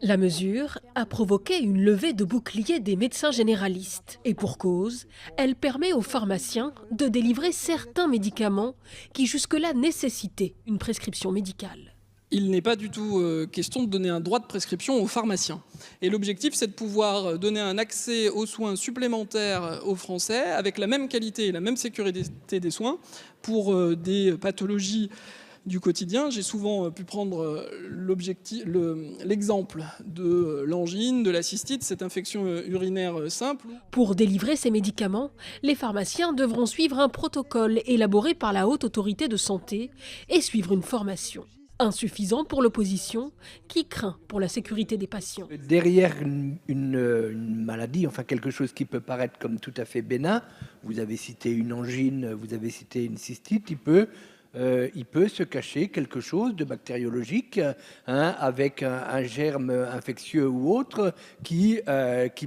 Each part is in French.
La mesure a provoqué une levée de boucliers des médecins généralistes. Et pour cause, elle permet aux pharmaciens de délivrer certains médicaments qui jusque-là nécessitaient une prescription médicale. Il n'est pas du tout question de donner un droit de prescription aux pharmaciens. Et l'objectif, c'est de pouvoir donner un accès aux soins supplémentaires aux Français avec la même qualité et la même sécurité des soins pour des pathologies du quotidien. J'ai souvent pu prendre l'exemple de l'angine, de la cystite, cette infection urinaire simple. Pour délivrer ces médicaments, les pharmaciens devront suivre un protocole élaboré par la Haute Autorité de Santé et suivre une formation. Insuffisant pour l'opposition, qui craint pour la sécurité des patients. Derrière une maladie, enfin quelque chose qui peut paraître comme tout à fait bénin, vous avez cité une angine, vous avez cité une cystite, il peut se cacher quelque chose de bactériologique, avec un germe infectieux ou autre qui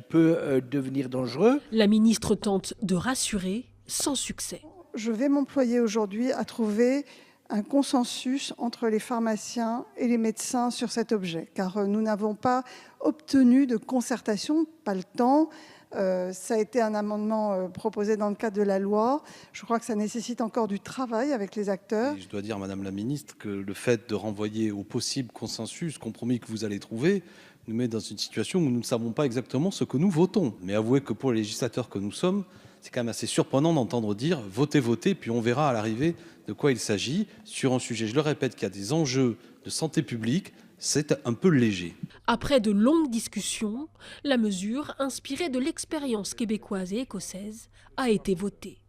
peut devenir dangereux. La ministre tente de rassurer sans succès. Je vais m'employer aujourd'hui à trouver un consensus entre les pharmaciens et les médecins sur cet objet, car nous n'avons pas obtenu de concertation, pas le temps. Ça a été un amendement proposé dans le cadre de la loi. Je crois que ça nécessite encore du travail avec les acteurs. Et je dois dire, Madame la Ministre, que le fait de renvoyer au possible consensus, compromis que vous allez trouver, nous met dans une situation où nous ne savons pas exactement ce que nous votons. Mais avouez que pour les législateurs que nous sommes, c'est quand même assez surprenant d'entendre dire « votez, votez », puis on verra à l'arrivée de quoi il s'agit sur un sujet, je le répète, qui a des enjeux de santé publique. C'est un peu léger. Après de longues discussions, la mesure, inspirée de l'expérience québécoise et écossaise, a été votée.